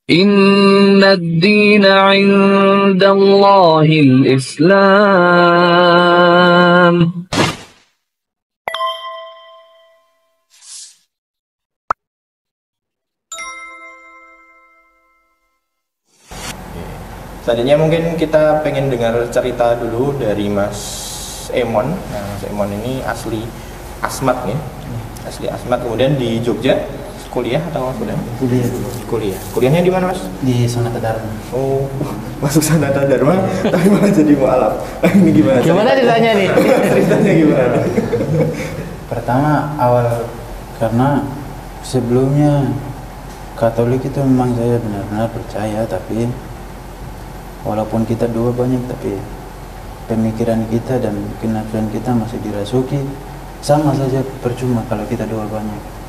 Inna ad-dina 'inda Allahil Islam. Selanjutnya mungkin kita pengen dengar cerita dulu dari Mas Emon. Nah, Mas Emon ini asli Asmat ya. Asli Asmat, kemudian di Jogja kuliah atau apa? Kuliah. Kuliahnya di mana, Mas? Di Sonata Dharma. Oh, masuk Sonata Dharma tapi malah jadi mualaf. Ini gimana? Gimana ceritanya nih? Ceritanya gimana? Pertama awal karena sebelumnya Katolik itu memang saya benar-benar percaya, tapi walaupun kita dua banyak, tapi pemikiran kita dan kenafsuan kita masih dirasuki. Sama saja, percuma kalau kita dua banyak.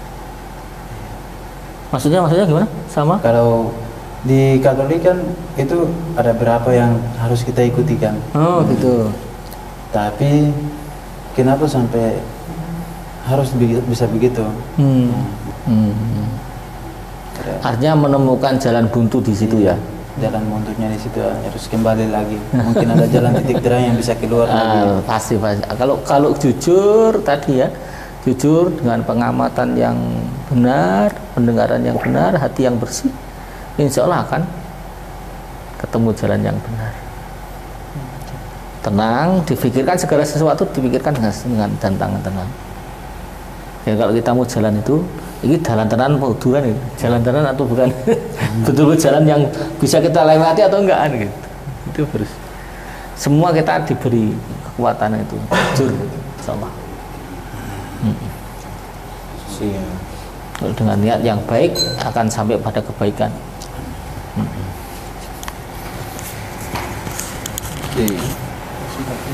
Maksudnya gimana? Sama? Kalau di Katolik kan itu ada berapa yang harus kita ikuti kan. Oh gitu. Tapi kenapa sampai harus bisa begitu? Artinya menemukan jalan buntu di situ ya. Jalan buntunya di situ harus kembali lagi. Mungkin ada jalan titik terang yang bisa keluar lagi. Pasti. Kalau jujur tadi ya, jujur dengan pengamatan yang benar, pendengaran yang benar, hati yang bersih, insya Allah akan ketemu jalan yang benar. Tenang, dipikirkan segala sesuatu, dipikirkan dengan tangan tenang. Ya kalau kita mau jalan itu, ini jalan tenan atau bukan? Jalan tenan atau bukan? Betul-betul jalan yang bisa kita lewati atau enggak gitu. Itu harus. Semua kita diberi kekuatan itu. Jujur, insyaallah. Kalau dengan niat yang baik akan sampai pada kebaikan.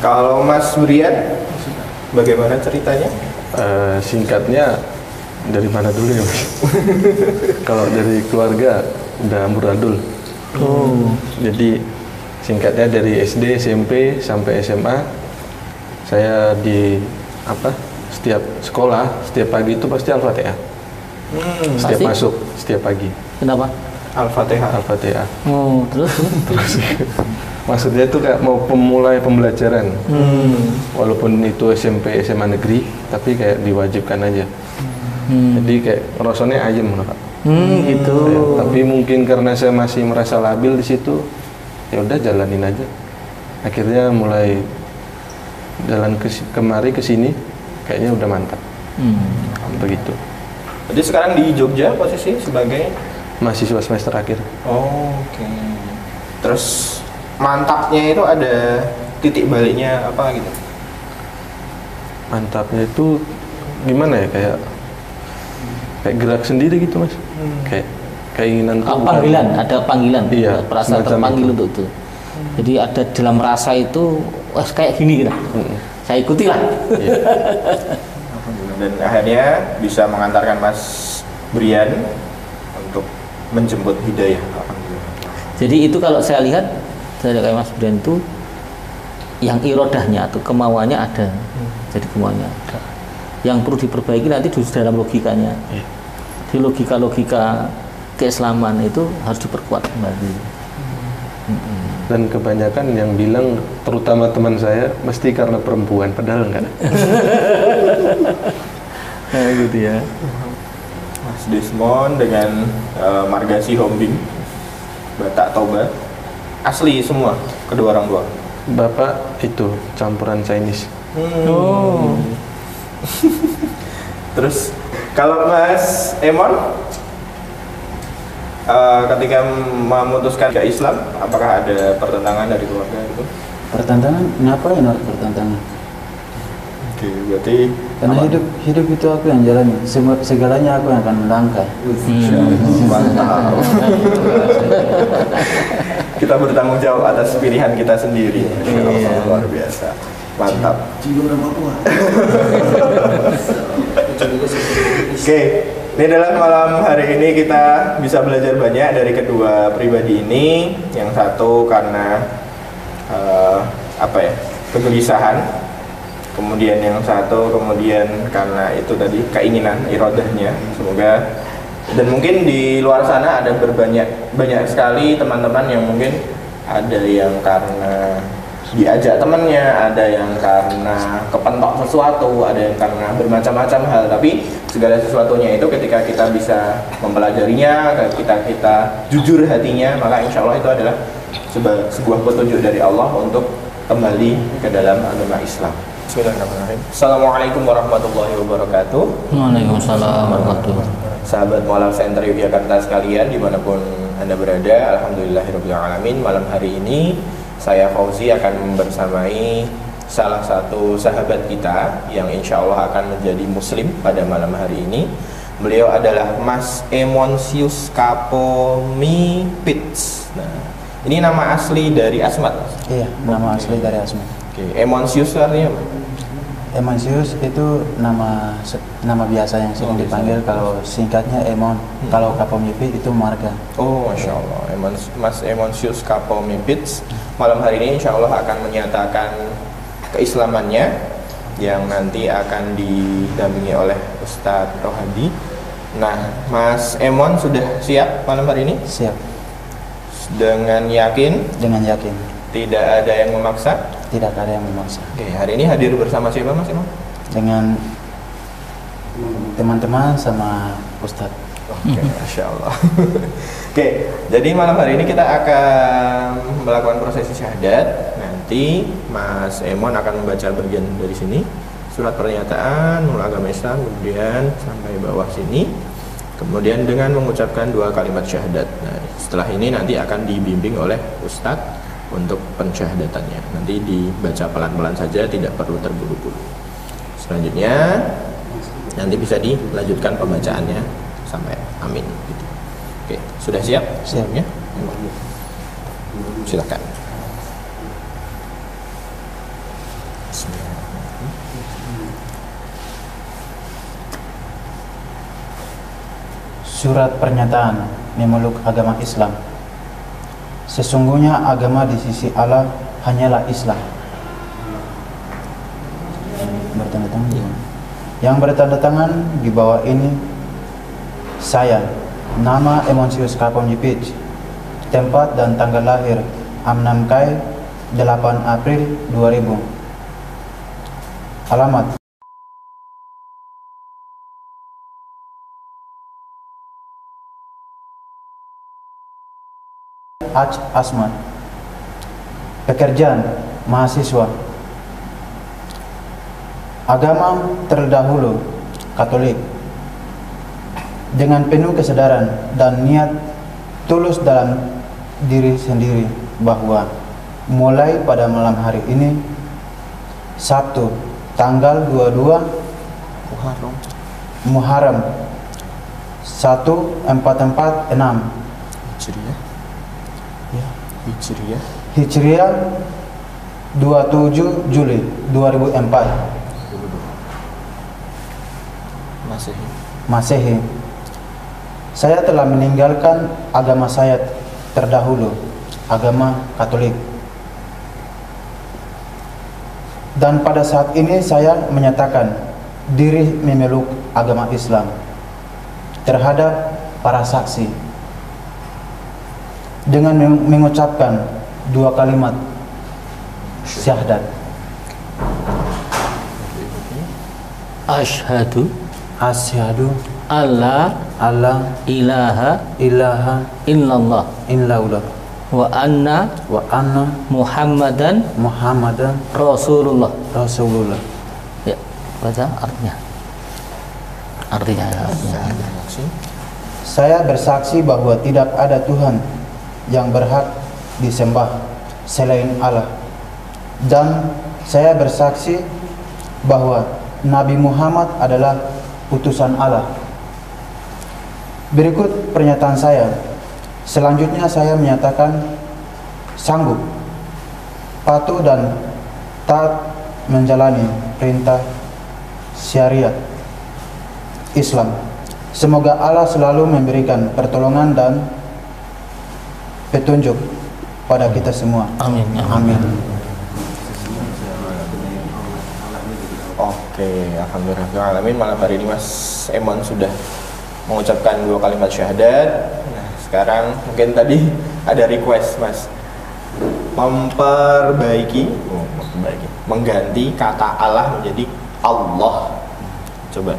Kalau Mas Brian, bagaimana ceritanya? Singkatnya dari mana dulu ya, Mas? Kalau dari keluarga udah amburadul. Jadi singkatnya dari SD, SMP sampai SMA saya di setiap sekolah, setiap pagi itu pasti Al-Fatihah. Setiap Pasti? masuk, setiap pagi. Kenapa? Al-Fatihah. Al-Fatihah. Terus? Maksudnya itu kayak mau memulai pembelajaran. Walaupun itu SMP, SMA negeri, tapi kayak diwajibkan aja. Jadi kayak rasanya ayem, Pak. Gitu. Ya, tapi mungkin karena saya masih merasa labil di situ, ya udah jalanin aja. Akhirnya mulai jalan kemari ke sini, kayaknya udah mantap. Begitu. Jadi sekarang di Jogja posisi sebagai Mahasiswa semester akhir. Oke. Terus mantapnya itu ada titik baliknya apa gitu? Mantapnya itu gimana ya, kayak gerak sendiri gitu, Mas. Kayak keinginan tuh Panggilan, ada panggilan. Iya, Perasaan semacam terpanggil itu. untuk itu. Jadi ada dalam rasa itu, wah kayak gini gitu. Saya ikuti lah. Iya. Dan akhirnya bisa mengantarkan Mas Brian untuk menjemput hidayah. Alhamdulillah. Jadi itu kalau saya lihat dari kayak Mas Brian itu yang irodahnya atau kemauannya ada. Jadi kemauannya ada. Yang perlu diperbaiki nanti di dalam logikanya. Di logika keislaman itu harus diperkuat kembali. Dan kebanyakan yang bilang, terutama teman saya, mesti karena perempuan, padahal enggak. Nah, gitu ya. Mas Desmond dengan Margasi Hombing, Batak Toba, asli semua kedua orang tua. Bapak itu campuran Chinese. Terus kalau Mas Emon ketika memutuskan ke Islam, apakah ada pertentangan dari keluarga itu? Pertentangan? Ngapain harus pertentangan? Oke, berarti Karena hidup itu aku yang jalani, segalanya aku yang akan melangkah. mantap. Kita bertanggung jawab atas pilihan kita sendiri. Luar biasa, mantap. Oke, ini adalah malam hari ini kita bisa belajar banyak dari kedua pribadi ini. Yang satu karena kegelisahan, kemudian yang satu kemudian karena itu tadi keinginan irodahnya. Semoga Dan mungkin di luar sana ada banyak sekali teman-teman yang mungkin ada yang karena diajak temannya, ada yang karena kepentok sesuatu, ada yang karena bermacam-macam hal. Tapi segala sesuatunya itu ketika kita bisa mempelajarinya, kita jujur hatinya, maka insya Allah itu adalah sebuah petunjuk dari Allah untuk kembali ke dalam agama Islam. Bismillahirrahmanirrahim. Assalamualaikum warahmatullahi wabarakatuh. Waalaikumsalam warahmatullahi wabarakatuh. Sahabat Mualaf Center Yogyakarta sekalian, dimanapun Anda berada, alhamdulillahirrahmanirrahim. Malam hari ini saya Fauzi akan bersamai salah satu sahabat kita yang insya Allah akan menjadi muslim pada malam hari ini. Beliau adalah Mas Emonsius Kapomipits. Nah, ini nama asli dari Asmat. Iya, nama asli dari Asmat. Oke, Emonsius artinya apa? Emonsius itu nama biasa yang sering dipanggil, kalau singkatnya Emon. Kalau Kapomipits itu marga. Oh, masya Allah, Mas Emonsius Kapomipits malam hari ini insya Allah akan menyatakan keislamannya yang nanti akan didampingi oleh Ustadz Rohadi. Nah, Mas Emon sudah siap malam hari ini? Siap. Dengan yakin? Dengan yakin. Tidak ada yang memaksa? Tidak ada yang memaksa. Oke, hari ini hadir bersama siapa Mas Emon? Dengan teman-teman sama Ustadz. Oke, masya Allah. Oke, jadi malam hari ini kita akan melakukan prosesi syahadat. Nanti Mas Emon akan membaca bagian dari sini, surat pernyataan mengenai agama Islam, kemudian sampai bawah sini, kemudian dengan mengucapkan 2 kalimat syahadat. Nah, setelah ini nanti akan dibimbing oleh Ustadz untuk pensyahadatannya. Nanti dibaca pelan-pelan saja, tidak perlu terburu-buru. Selanjutnya nanti bisa dilanjutkan pembacaannya sampai amin gitu. Oke, sudah siap? Siapnya? Silakan. Surat pernyataan memeluk agama Islam. Sesungguhnya agama di sisi Allah hanyalah Islam. Bertanda tangan. Yang bertanda tangan di bawah ini saya, nama Emonsius Kapomipits, tempat dan tanggal lahir Amnamkai 8 April 2000. Alamat Asmat. Pekerjaan mahasiswa. Agama terdahulu Katolik. Dengan penuh kesadaran dan niat tulus dalam diri sendiri bahwa mulai pada malam hari ini, Sabtu tanggal 22 Muharram 1446 Hijriah 27 Juli 2004 Masehi. Saya telah meninggalkan agama saya terdahulu, agama Katolik. Dan pada saat ini saya menyatakan diri memeluk agama Islam terhadap para saksi dengan mengucapkan 2 kalimat syahadat. Asyhadu alla ilaha illallah wa anna Muhammadan Rasulullah. Ya, baca artinya. Saya bersaksi bahwa tidak ada Tuhan yang berhak disembah selain Allah, dan saya bersaksi bahwa Nabi Muhammad adalah utusan Allah. Berikut pernyataan saya. Selanjutnya saya menyatakan sanggup, patuh dan taat menjalani perintah syariat Islam. Semoga Allah selalu memberikan pertolongan dan petunjuk pada kita semua. Amin. Amin. Oke, alhamdulillah. Malam hari ini Mas Emon sudah mengucapkan 2 kalimat syahadat. Nah, sekarang mungkin tadi ada request Mas mengganti kata Allah menjadi Allah. Coba.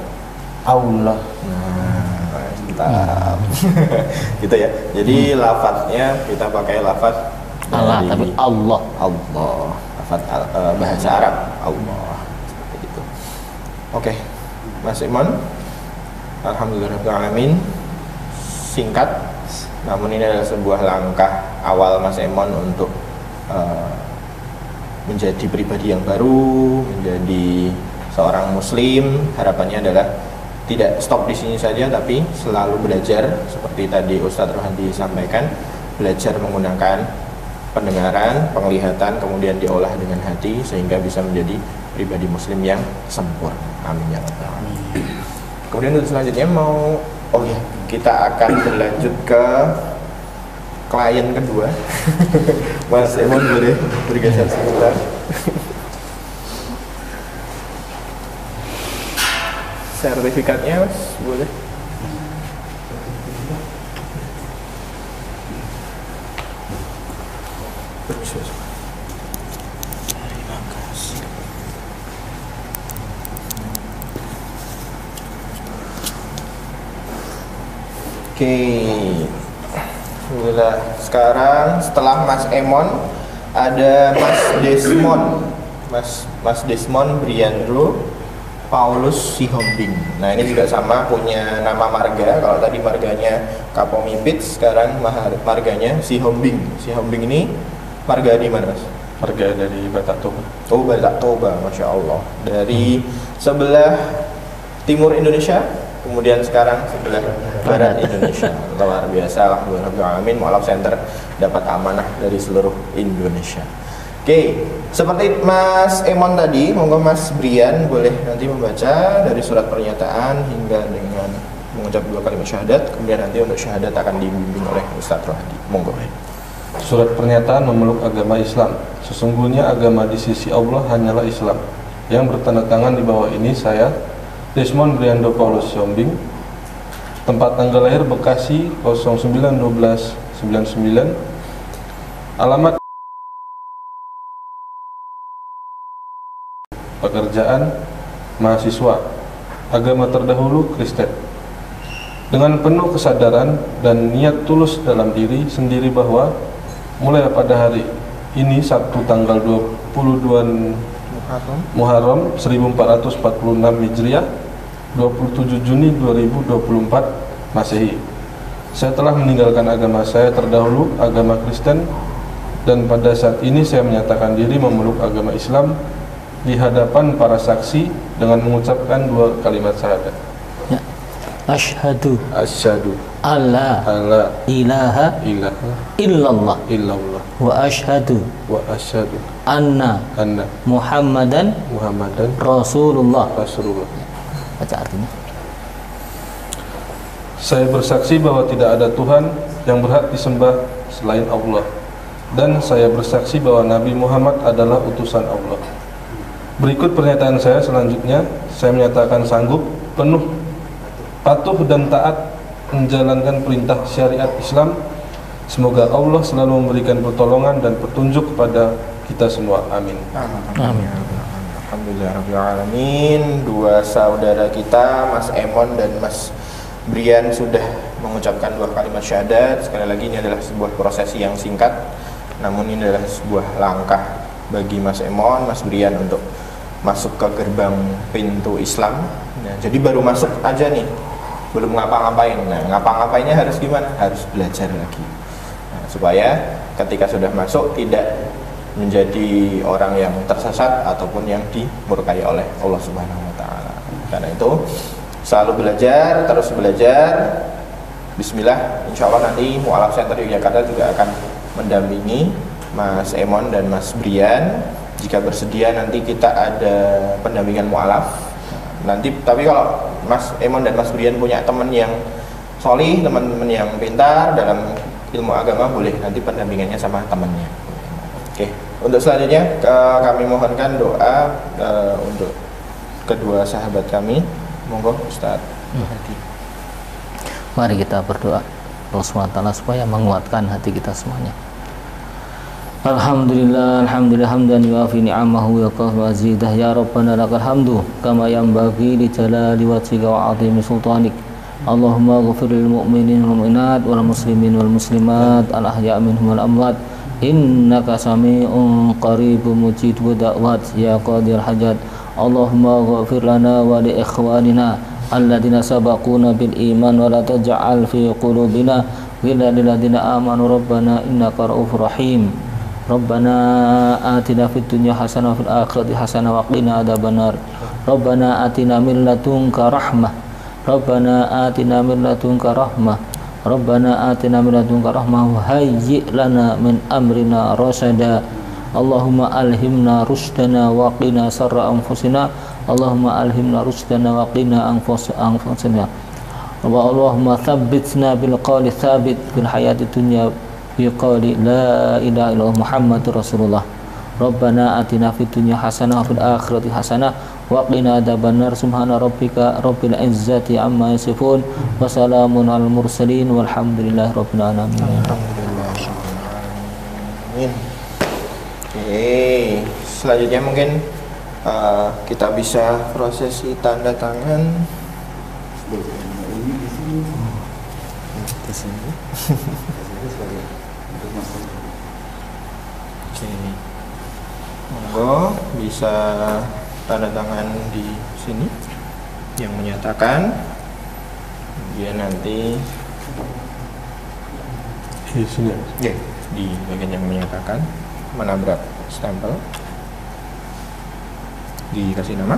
Allah. Nah, mantap. Gitu ya. Jadi lafadznya kita pakai lafadz Allah dari tapi Allah. Allah. Lafadz bahasa Arab Allah. Seperti itu. Oke. Mas Iman. Alhamdulillahirrahmanirrahim. Singkat, namun ini adalah sebuah langkah awal Mas Emon untuk menjadi pribadi yang baru, menjadi seorang muslim. Harapannya adalah tidak stop di sini saja, tapi selalu belajar seperti tadi Ustadz Rohadi sampaikan, belajar menggunakan pendengaran, penglihatan, kemudian diolah dengan hati sehingga bisa menjadi pribadi muslim yang sempurna. Amin ya rabbal alamin. Kemudian untuk selanjutnya kita akan berlanjut ke klien kedua. Mas Emon boleh bergeser sebentar. Sertifikatnya Mas boleh. Terima kasih. Oke. Alhamdulillah. Sekarang setelah Mas Emon ada Mas Desmond. Mas Desmond Briandro Paulus Sihombing. Nah, ini juga sama punya nama marga. Kalau tadi marganya Kapomipit, sekarang marganya Sihombing. Sihombing ini marga di mana, Mas? Marga dari Batak Toba. Oh, Batak Toba, Masya Allah. Dari sebelah timur Indonesia, kemudian sekarang sebelah barat Indonesia. Luar biasa, alhamdulillah. Mu'alaf Center dapat amanah dari seluruh Indonesia. Oke, seperti Mas Emon tadi, monggo Mas Brian boleh nanti membaca dari surat pernyataan hingga dengan mengucap 2 kalimat syahadat. Kemudian nanti untuk syahadat akan dibimbing oleh Ustadz Rohadi. Monggo. Surat pernyataan memeluk agama Islam. Sesungguhnya agama di sisi Allah hanyalah Islam. Yang bertanda tangan di bawah ini saya, Desmond Briando Paulus Siombing. Tempat tanggal lahir Bekasi 09/12/99. Alamat pekerjaan mahasiswa. Agama terdahulu Kristen. Dengan penuh kesadaran dan niat tulus dalam diri sendiri bahwa mulai pada hari ini Sabtu tanggal 22 Muharram 1446 Hijriah, 27 Juni 2024 Masehi, saya telah meninggalkan agama saya terdahulu, agama Kristen, dan pada saat ini saya menyatakan diri memeluk agama Islam di hadapan para saksi dengan mengucapkan 2 kalimat syahadat. Ya. Asyhadu alla ilaha illallah wa asyhadu anna Muhammadan Rasulullah. Baca artinya. Saya bersaksi bahwa tidak ada Tuhan yang berhak disembah selain Allah, dan saya bersaksi bahwa Nabi Muhammad adalah utusan Allah. Berikut pernyataan saya selanjutnya. Saya menyatakan sanggup, penuh, patuh dan taat menjalankan perintah syariat Islam. Semoga Allah selalu memberikan pertolongan dan petunjuk kepada kita semua. Amin. Amin. Alhamdulillahirrahmanirrahim. 2 saudara kita, Mas Emon dan Mas Brian, sudah mengucapkan 2 kalimat syahadat. Sekali lagi, ini adalah sebuah prosesi yang singkat, namun ini adalah sebuah langkah bagi Mas Emon, Mas Brian untuk masuk ke gerbang pintu Islam. Nah, jadi baru masuk aja nih, belum ngapa-ngapain. Nah, ngapa-ngapainnya harus gimana? Harus belajar lagi. Nah, supaya ketika sudah masuk tidak menjadi orang yang tersesat ataupun yang dimurkai oleh Allah Subhanahu wa taala. Karena itu selalu belajar, terus belajar. Bismillah, insya Allah nanti Mu'alaf Center Yogyakarta juga akan mendampingi Mas Emon dan Mas Brian. Jika bersedia nanti kita ada pendampingan mu'alaf. Nanti tapi kalau Mas Emon dan Mas Brian punya teman yang solih, teman-teman yang pintar dalam ilmu agama, boleh nanti pendampingannya sama temannya. Oke, untuk selanjutnya kami mohonkan doa untuk kedua sahabat kami. Monggo Ustaz. Mari kita berdoa Allah SWT supaya menguatkan hati kita semuanya. Alhamdulillah, alhamdulillah hamdan yuafi ni'amahu wa yaqahu azidah ya Rabbana lakal hamdu kama yanbaghi li jalali wajhika wa 'azimi sultanik. Allahumma ghfir lil mu'minin wal mu'minat wal muslimin wal muslimat al ahya' minhum wal amwat innaka sami'un qaribun mujibud da'wat ya qadir hajat. Allahumma ghfir lana wa li ikhwanina alladzina sabaquna bil iman wa la taj'al fi qulubina ghillan lil ladzina amanu rabbana innaka ra'ufur rahim. Rabbana atina fid dunya hasanah wa fil akhirati hasanah wa qina adzabannar. Rabbana atina min ladunka rahmah. Rabbana atina min ladunka rahmah. Rabbana atina min ladunka rahmah wa hayyi' lana min amrina rasyada. Allahumma alhimna rushdana wa qina sarra anfusina. Allahumma alhimna rushdana wa qina anfusina. Allahumma thabbitna bil qawli thabit fil hayati dunya biqauli la ilaha illallah Muhammadur Rasulullah. Rabbana atina fid dunya hasanah wa fil akhirati hasanah wa qina adzabannar. Subhana rabbika rabbil izzati amma yasifun wa salamun alal mursalin walhamdulillahi rabbil alamin. Amin. Oke, selanjutnya mungkin kita bisa prosesi tanda tangan di sini. Oke, monggo bisa tanda tangan di sini yang menyatakan, kemudian nanti Di sini. ya, di bagian yang menyatakan menabrak stempel, dikasih nama.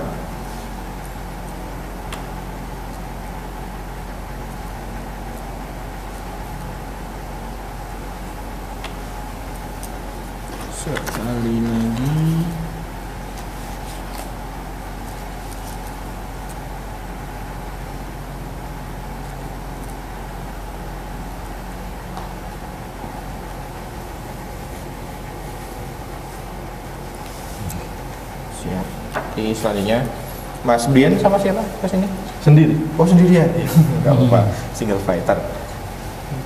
Sekali lagi. Siap. Jadi selanjutnya Mas Brian sama siapa ke sini? Sendiri. Oh, sendirian. Enggak apa-apa, single fighter.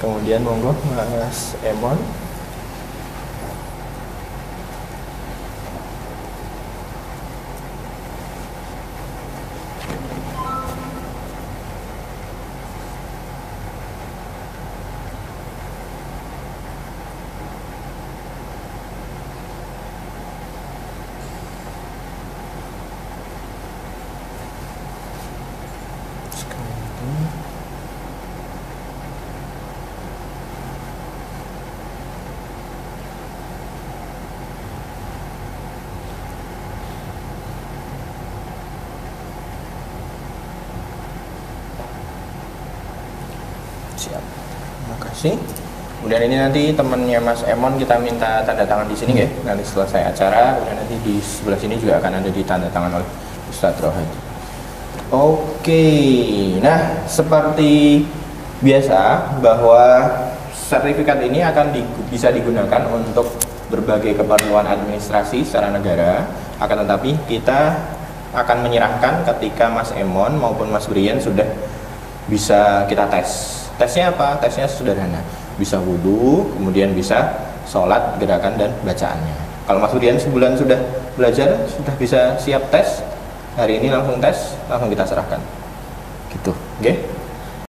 Kemudian monggo Mas Emon. Siap. Terima kasih. Kemudian ini nanti temannya Mas Emon kita minta tanda tangan di sini ya. Nanti selesai acara, kemudian nanti di sebelah sini juga akan ada ditanda tangan oleh Ustadz Rohad. Oke. Nah, seperti biasa bahwa sertifikat ini akan bisa digunakan untuk berbagai keperluan administrasi secara negara. Akan tetapi kita akan menyerahkan ketika Mas Emon maupun Mas Brian sudah bisa kita tes. Tesnya apa? Tesnya sederhana. Bisa wudhu, kemudian bisa sholat, gerakan, dan bacaannya. Kalau Mas Brian sebulan sudah belajar, sudah bisa siap tes, hari ini langsung tes, langsung kita serahkan. Gitu, oke?